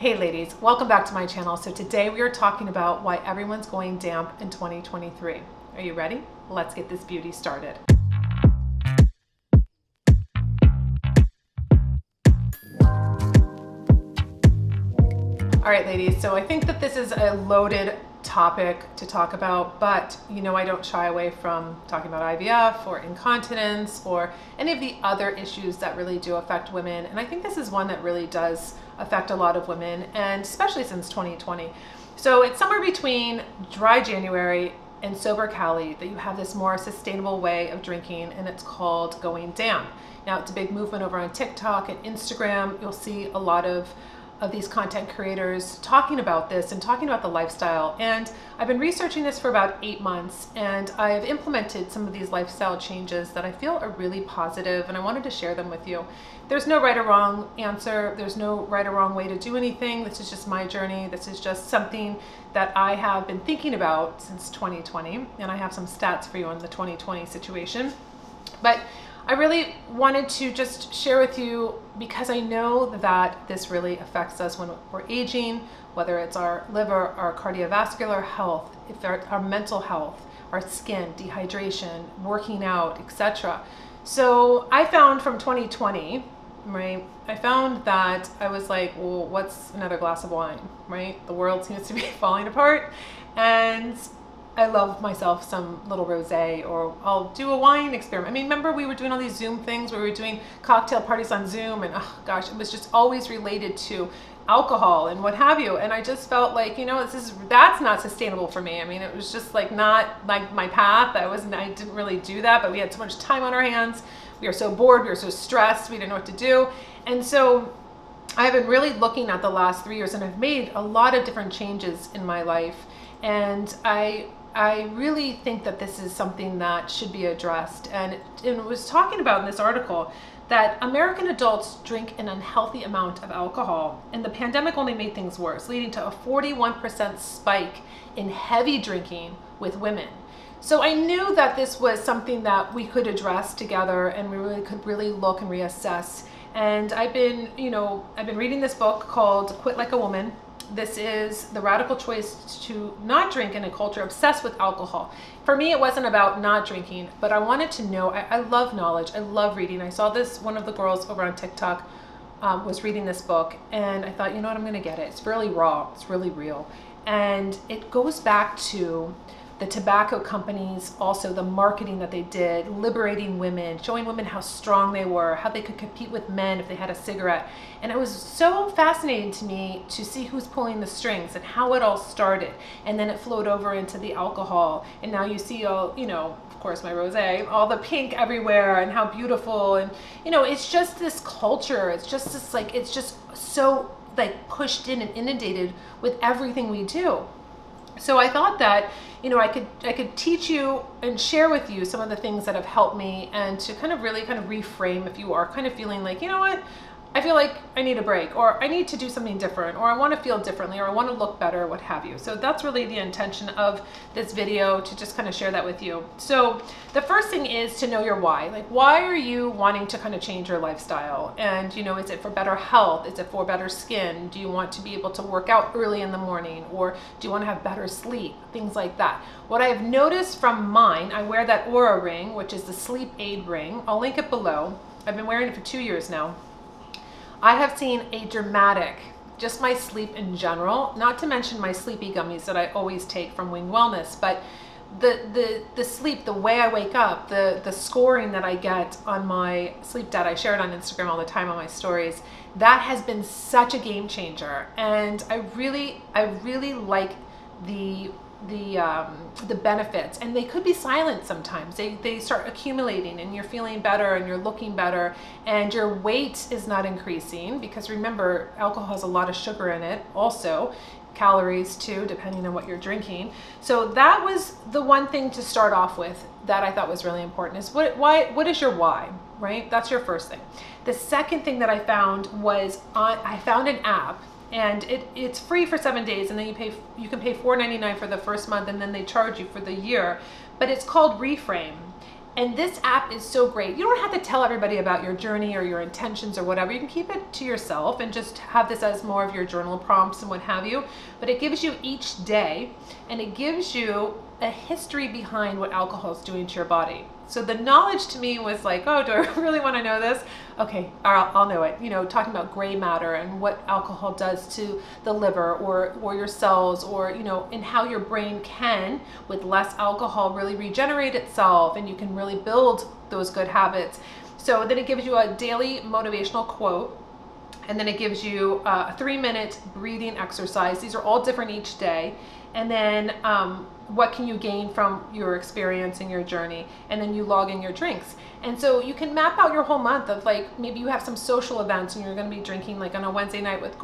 Hey ladies, welcome back to my channel. So today we are talking about why everyone's going damp in 2023. Are you ready? Let's get this beauty started. All right, ladies, so I think that this is a loaded topic to talk about, but you know I don't shy away from talking about IVF or incontinence or any of the other issues that really do affect women. And I think this is one that really does affect a lot of women, and especially since 2020. So it's somewhere between dry January and sober Cali that you have this more sustainable way of drinking, and it's called going damp. Now it's a big movement over on TikTok and Instagram. You'll see a lot of these content creators talking about this and talking about the lifestyle. And I've been researching this for about 8 months, and I've implemented some of these lifestyle changes that I feel are really positive, and I wanted to share them with you. There's no right or wrong answer. There's no right or wrong way to do anything. This is just my journey. This is just something that I have been thinking about since 2020, and I have some stats for you on the 2020 situation. But I really wanted to just share with you because I know that this really affects us when we're aging, whether it's our liver, our cardiovascular health, if our mental health, our skin, dehydration, working out, etc. So I found from 2020, right, I found that I was like, well, what's another glass of wine, right? The world seems to be falling apart, and I love myself some little rosé, or I'll do a wine experiment. I mean, remember we were doing all these Zoom things where we were doing cocktail parties on Zoom, and oh gosh, it was just always related to alcohol and what have you. And I just felt like, you know, that's not sustainable for me. I mean, it was just like not like my path. I didn't really do that, but we had so much time on our hands. We were so bored, we were so stressed, we didn't know what to do. And so I've been really looking at the last 3 years, and I've made a lot of different changes in my life. And I really think that this is something that should be addressed. And it was talking about in this article that American adults drink an unhealthy amount of alcohol, and the pandemic only made things worse, leading to a 41% spike in heavy drinking with women. So I knew that this was something that we could address together, and we really could look and reassess. And I've been reading this book called Quit Like a Woman. This is the radical choice to not drink in a culture obsessed with alcohol. For me, it wasn't about not drinking, but I wanted to know. I love knowledge. I love reading. I saw this, one of the girls over on TikTok was reading this book, and I thought, you know what, I'm going to get it. It's really raw. It's really real. And it goes back to the tobacco companies, also the marketing that they did, liberating women, showing women how strong they were, how they could compete with men if they had a cigarette. And it was so fascinating to me to see who's pulling the strings and how it all started. And then it flowed over into the alcohol. And now you see all, you know, of course my rosé, all the pink everywhere, and how beautiful. And, you know, it's just this culture. It's just this, like, it's just so like pushed in and inundated with everything we do. So I thought that, you know, I could teach you and share with you some of the things that have helped me, and to kind of really reframe if you are kind of feeling like, you know what, I feel like I need a break, or I need to do something different, or I want to feel differently, or I want to look better, what have you. So that's really the intention of this video, to just kind of share that with you. So the first thing is to know your why. Like, why are you wanting to kind of change your lifestyle? And, you know, is it for better health? Is it for better skin? Do you want to be able to work out early in the morning? Or do you want to have better sleep? Things like that. What I have noticed from mine, I wear that Aura ring, which is the sleep aid ring. I'll link it below. I've been wearing it for 2 years now. I have seen a dramatic, just my sleep in general, not to mention my sleepy gummies that I always take from Wing Wellness, but the sleep, the way I wake up, the scoring that I get on my sleep data, I share it on Instagram all the time on my stories, that has been such a game changer. And I really like the benefits, and they could be silent sometimes. They start accumulating, and you're feeling better, and you're looking better, and your weight is not increasing, because remember, alcohol has a lot of sugar in it, also calories too, depending on what you're drinking. So that was the one thing to start off with that I thought was really important, is what is your why, right? That's your first thing. The second thing that I found was I found an app, and it's free for 7 days, and then you can pay $4.99 for the first month, and then they charge you for the year. But it's called Reframe, And this app is so great. You don't have to tell everybody about your journey or your intentions or whatever. You can keep it to yourself and just have this as more of your journal prompts and what have you. But it gives you each day, and it gives you a history behind what alcohol is doing to your body. So the knowledge to me was like, oh, do I really want to know this? Okay, I'll know it. You know, talking about gray matter and what alcohol does to the liver or your cells, or, you know, and how your brain can, with less alcohol, really regenerate itself, and you can really build those good habits. So then it gives you a daily motivational quote, and then it gives you a 3-minute breathing exercise. These are all different each day. And then what can you gain from your experience and your journey, and then you log in your drinks. And so you can map out your whole month of, like, maybe you have some social events and you're going to be drinking like on a Wednesday night with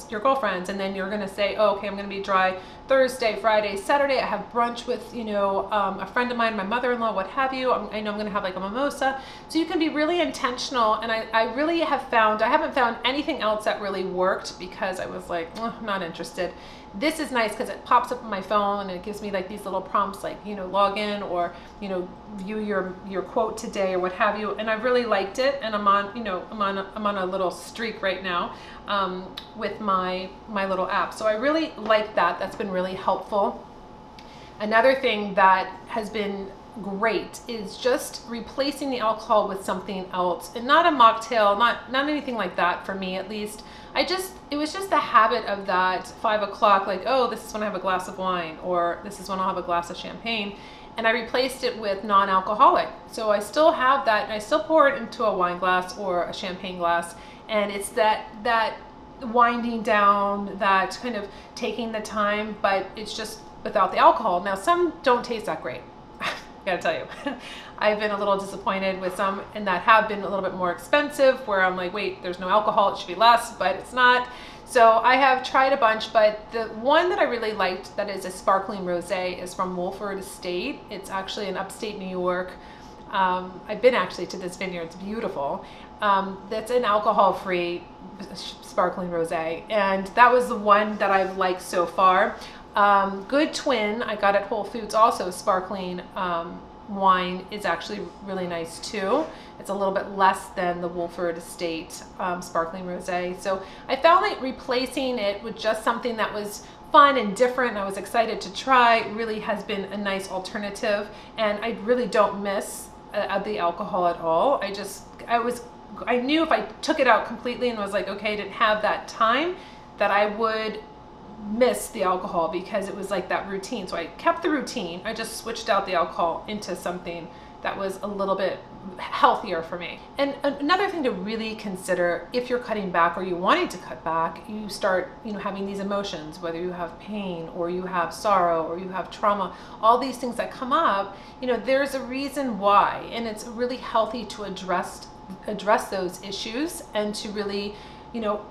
your girlfriends, and then you're going to say, oh, okay, I'm going to be dry Thursday, Friday, Saturday. I have brunch with, you know, a friend of mine, my mother-in-law, what have you. I know I'm going to have like a mimosa. So you can be really intentional. And I really have found, I haven't found anything else that really worked, because I was like, oh, I'm not interested. This is nice because it pops up on my phone and it gives me like these little prompts, like, you know, log in, or, you know, view your quote today or what have you. And I really liked it. And I'm on, you know, I'm on a little streak right now with my little app. So I really like that. That's been really helpful. Another thing that has been great is just replacing the alcohol with something else, and not a mocktail, not anything like that, for me at least. It was just the habit of that 5 o'clock, like, oh, this is when I have a glass of wine, or this is when I'll have a glass of champagne. And I replaced it with non-alcoholic. So I still have that, and I still pour it into a wine glass or a champagne glass. And it's that winding down, that kind of taking the time, but it's just without the alcohol. Now, some don't taste that great. I gotta tell you. I've been a little disappointed with some, and that have been a little bit more expensive, where I'm like, wait, there's no alcohol, it should be less, but it's not. So I have tried a bunch, but the one that I really liked that is a sparkling rosé is from Wolford Estate. It's actually in upstate New York. I've been actually to this vineyard, it's beautiful. That's an alcohol-free sparkling rosé, and that was the one that I've liked so far. Good Twin, I got at Whole Foods, also sparkling wine, is actually really nice too. It's a little bit less than the Wolford Estate sparkling rosé. So I found like replacing it with just something that was fun and different, and I was excited to try, really has been a nice alternative. And I really don't miss the alcohol at all. I knew if I took it out completely and was like, okay, I didn't have that time, that I would miss the alcohol, because it was like that routine. So I kept the routine. I just switched out the alcohol into something that was a little bit healthier for me. And another thing to really consider, if you're cutting back or you wanting to cut back, you start, you know, having these emotions, whether you have pain or you have sorrow or you have trauma, all these things that come up, you know, there's a reason why, and it's really healthy to address those issues, and to really, you know,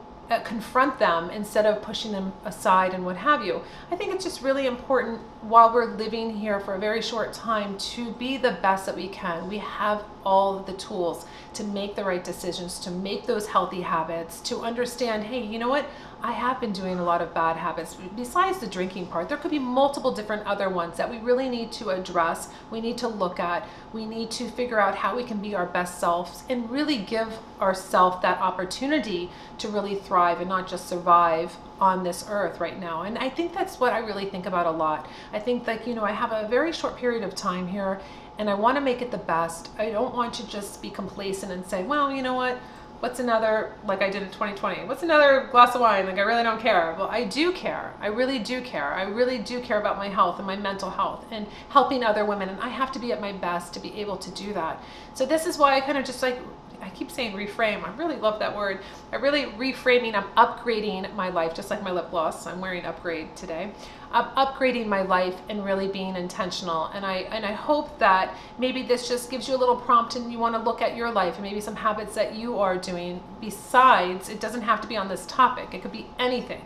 confront them instead of pushing them aside and what have you. I think it's just really important, while we're living here for a very short time, to be the best that we can. We have all of the tools to make the right decisions, to make those healthy habits, to understand, hey, you know what? I have been doing a lot of bad habits. Besides the drinking part, there could be multiple different other ones that we really need to address. We need to look at. We need to figure out how we can be our best selves, and really give ourselves that opportunity to really thrive and not just survive on this earth right now. And I think that's what I really think about a lot. I think, like, you know, I have a very short period of time here, and I want to make it the best. I don't want to just be complacent and say, well, you know what? What's another, like I did in 2020, what's another glass of wine? Like, I really don't care. Well, I do care. I really do care. I really do care about my health and my mental health and helping other women. And I have to be at my best to be able to do that. So this is why I kind of just like, I keep saying reframe. I really love that word. I'm really reframing. I'm upgrading my life, just like my lip gloss. I'm wearing Upgrade today. I'm upgrading my life and really being intentional. And I hope that maybe this just gives you a little prompt, and you want to look at your life and maybe some habits that you are doing besides. It doesn't have to be on this topic. It could be anything.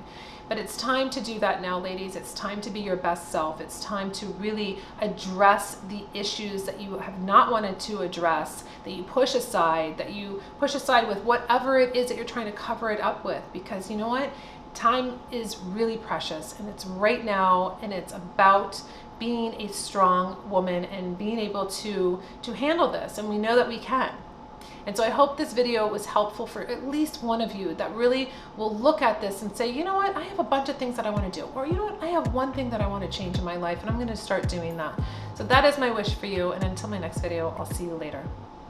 But it's time to do that now, ladies. It's time to be your best self. It's time to really address the issues that you have not wanted to address, that you push aside, with whatever it is that you're trying to cover it up with. Because you know what? Time is really precious, and it's right now, and it's about being a strong woman and being able to handle this. And we know that we can. And so I hope this video was helpful for at least one of you that really will look at this and say, you know what, I have a bunch of things that I want to do. Or you know what, I have one thing that I want to change in my life and I'm going to start doing that. So that is my wish for you. And until my next video, I'll see you later.